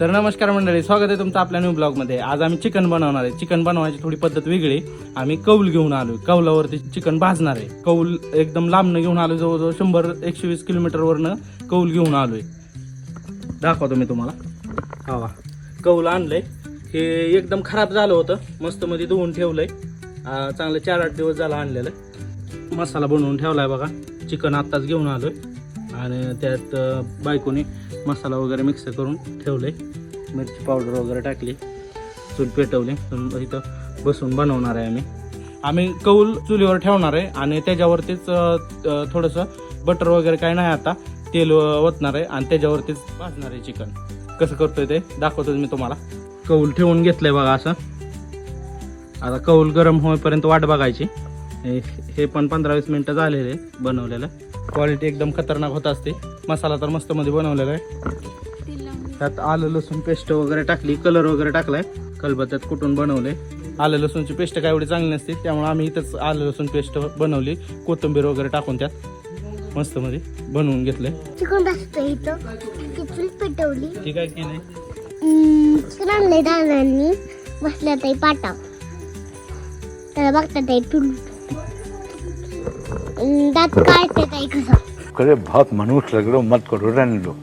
तर नमस्कार मंडळी, स्वागत आहे तुमचं आपल्या न्यू ब्लॉगमध्ये. आज आम्ही चिकन बनवणार आहे. चिकन बनवायची थोडी पद्धत वेगळी. आम्ही कौल घेऊन आलो. कौलावरती चिकन भाजणार आहे. कौल एकदम लांबनं घेऊन आलो, जवळजवळ 100-120 किलोमीटरवरनं कौल घेऊन आलोय. दाखवतो मी तुम्हाला. हवा कौल आणलंय. हे एकदम खराब झालं होतं, मस्त मध्ये धुवून ठेवलंय. चांगलं 4-8 दिवस झाला आणलेलं. मसाला बनवून ठेवलाय बघा. चिकन आत्ताच घेऊन आलोय आणि त्यात बायकोने मसाला वगैरे मिक्स करून ठेवले. मिरची पावडर वगैरे टाकली, चूल पेटवली. इथं बसून बनवणार आहे आम्ही कौल चुलीवर ठेवणार आहे आणि त्याच्यावरतीच थोडंसं बटर वगैरे काय नाही, आता तेल ओतणार आहे आणि त्याच्यावरतीच भाजणार आहे चिकन. कसं करतोय ते दाखवतो मी तुम्हाला. कौल ठेवून घेतलंय बघा असं. आता कौल गरम होईपर्यंत वाट बघायची. हे पण 15-20 मिनिटं झालेले बनवलेलं. क्वालिटी एकदम खतरनाक होत असते. मसाला तर मस्त मध्ये बनवलेला आहे. त्यात आलं लसूण पेस्ट वगैरे टाकली, कलर वगैरे टाकलाय. खलबत्त्यात कुटून बनवले. आलं लसूणची पेस्ट काय एवढी चांगली नसते, त्यामुळे आम्ही इथंच आलं लसूण पेस्ट बनवली, कोथिंबीर वगैरे टाकून त्यात मस्त मध्ये बनवून घेतलंय. चिकन भाजतोय इथं, चूल पेटवली. ठीक आहे की नाही. चिकन आणलंय दादांनी, बसल्या ताई पाटा त्याला बघता ताई टूल दात काढते ताई कसं. करे बहुत मनुष्य लग रहे हो, मत करो, रहने दो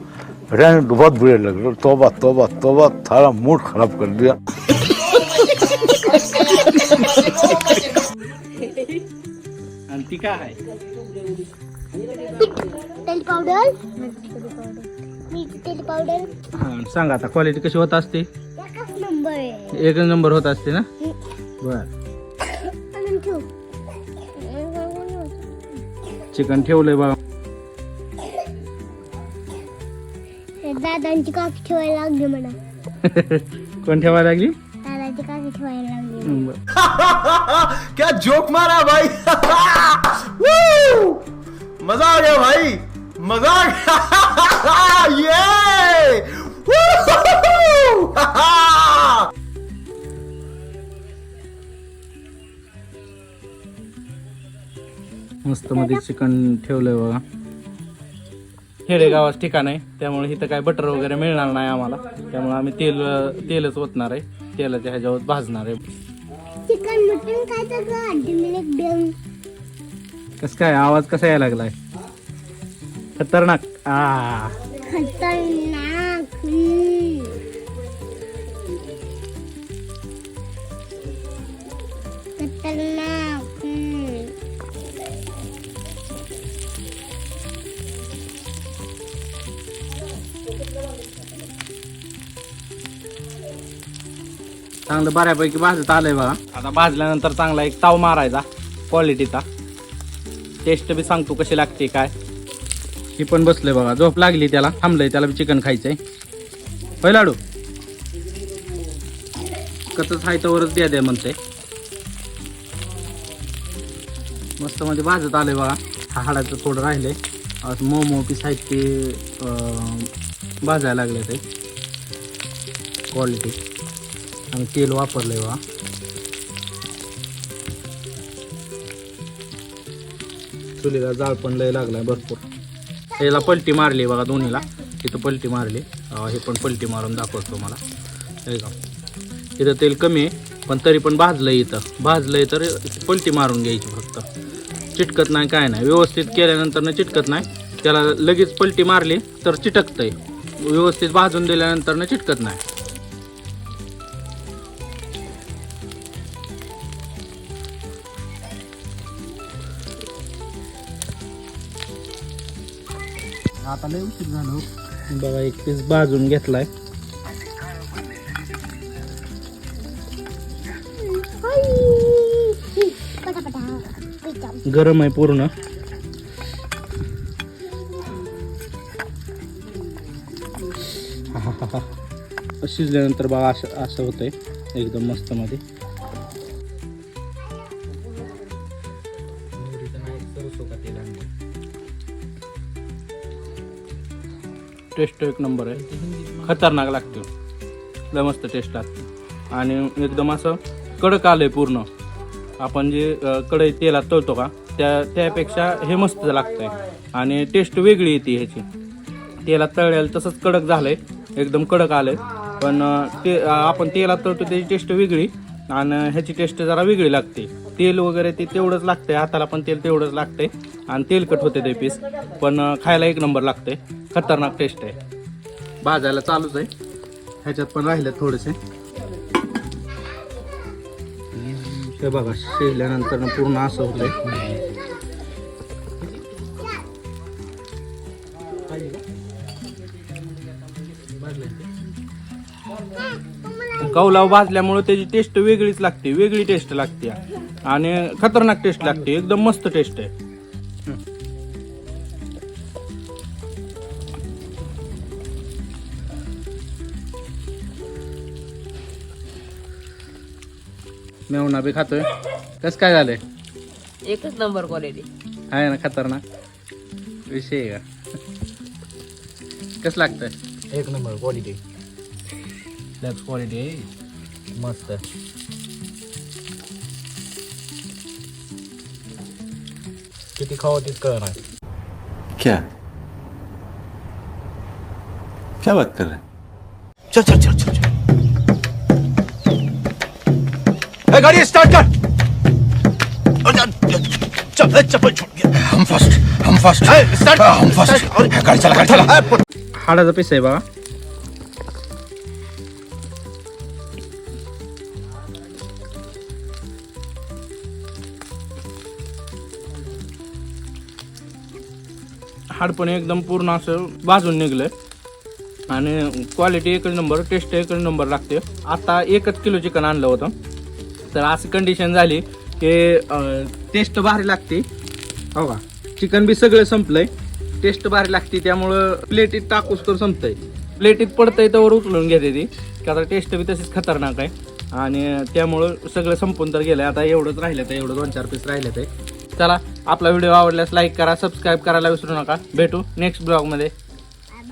बहुत बुरे लग रहे हो. तौबा तौबा तौबा, सारा मूड खराब कर दिया. आणि ती काय आहे? तेल पावडर, तेल पावडर. हा, सांगा आता क्वालिटी कशी होत असते. एकच नंबर आहे. एक नंबर होत असते ना. बर, चिकन ठेवलंय बघा. दादांची काकी ठेवायला लागली म्हणा. कोण ठेवायला लागली? दादाची काकी ठेवायला लागली. क्या जोक मारा भाई. मजा आ गया भाई, मजा आ गया. ये मस्त मध्ये चिकन ठेवलंय बघा. खेडेगावाच ठिकाण आहे, त्यामुळे इथं काय बटर वगैरे मिळणार नाही आम्हाला. त्यामुळे आम्ही तेलच ओतणार आहे. तेलाच्या ह्याच्यावर भाजणार आहे. चिकन मटन काय तर कस काय आवाज कसा यायला लागलाय? खतरनाक. खतरनाक. खतरनाक. चांगलं बऱ्यापैकी भाजत आलंय बघा. आता भाजल्यानंतर चांगला एक ताव मारायचा क्वालिटीचा. टेस्ट बी सांगतो कशी लागते काय. ही पण बसलंय बघा, झोप लागली त्याला, थांबलंय, त्याला बी चिकन खायचंय. होय लाडू, कचच हाय तवरच द्या म्हणते. मस्त मध्ये भाजत आलंय बघा. हाडाचं थोडं राहिलंय. असं मऊ पीस आहेत ते भाजायला लागले. ते क्वालिटी आणि तेल वापरलंय बघा. चुलीला जाळ पण लय लागलाय भरपूर. याला पलटी मारली बघा, दोन्हीला. इथं पलटी मारली. हे पण पलटी मारून दाखवतो मला. हे का इथं तेल कमी आहे, पण तरी पण भाजलंय. इथं भाजलंय तर पलटी मारून घ्यायची फक्त. चिटकत नाही काय नाही. व्यवस्थित केल्यानंतर न चिटकत नाही. त्याला लगेच पलटी मारली तर चिटकतंय. व्यवस्थित भाजून दिल्यानंतर न चिटकत नाही. आता लय उशीर झालं बघा. एक पीस भाजून घेतलाय. गरम आहे पूर्ण. शिजल्यानंतर बघा असं होतंय एकदम मस्त मध्ये. टेस्ट एक नंबर आहे. खतरनाक लागते. लय मस्त टेस्ट लागते आणि एकदम असं कडक आलंय पूर्ण. आपण जे कढई तेलात तळतो का त्यापेक्षा हे मस्त लागतंय आणि टेस्ट वेगळी येते ह्याची. तेलात तळलेलं तसंच कडक झालंय एकदम कडक आलंय. पण ते आपण तेलात तळतो त्याची टेस्ट वेगळी आणि ह्याची टेस्ट जरा वेगळी लागते. तेल वगैरे ते तेवढंच लागतंय, हाताला पण तेल तेवढंच लागतंय आणि तेलकट होते ते पीस, पण खायला एक नंबर लागतंय. खतरनाक टेस्ट आहे. भाजायला चालूच आहे, ह्याच्यात पण राहिलं थोडेसे. हे बघा शिजल्यानंतर पूर्ण असं होतंय. कौलाव भाजल्यामुळे त्याची टेस्ट वेगळीच लागते, वेगळी टेस्ट लागते आणि खतरनाक टेस्ट लागते. एकदम मस्त टेस्ट आहे. मेवना बी खातोय. कसं काय झालंय? एकच नंबर क्वालिटी आहे ना, खतरनाक विषय आहे का? कसं लागतंय? एक नंबर क्वालिटी, लॅब्स क्वालिटी आहे मस्त. किती खावं तीच कळणार नाही. क्या क्या बात कर रहे हैं? चल चल चल चल चल. ए, गाड़ी स्टार्ट कर. चल चप्पल छूट गया. हम फर्स्ट स्टार्ट. हम फर्स्ट. गाड़ी चला. हाडाचा पीस आहे बघा. हाड पण एकदम पूर्ण असं भाजून निघलंय आणि क्वालिटी एकच नंबर, टेस्ट एकच नंबर लागते. आता 1 किलो चिकन आणलं होतं, तर अशी कंडिशन झाली की टेस्ट भारी लागते. हो का, चिकन बी सगळं संपलंय, टेस्ट भारी लागते. त्यामुळं प्लेटीत टाकूस तर संपतंय, प्लेटीत पडतंय तर उचलून घेते ती, कारण टेस्ट बी तशीच खतरनाक आहे. आणि त्यामुळं सगळं संपून तर गेलंय. आता एवढंच राहिलं तर एवढं 2-4 पीस राहिले ते. चला, आपला व्हिडिओ आवडल्यास लाईक करा, सबस्क्राईब करायला विसरू नका. भेटू नेक्स्ट ब्लॉगमध्ये.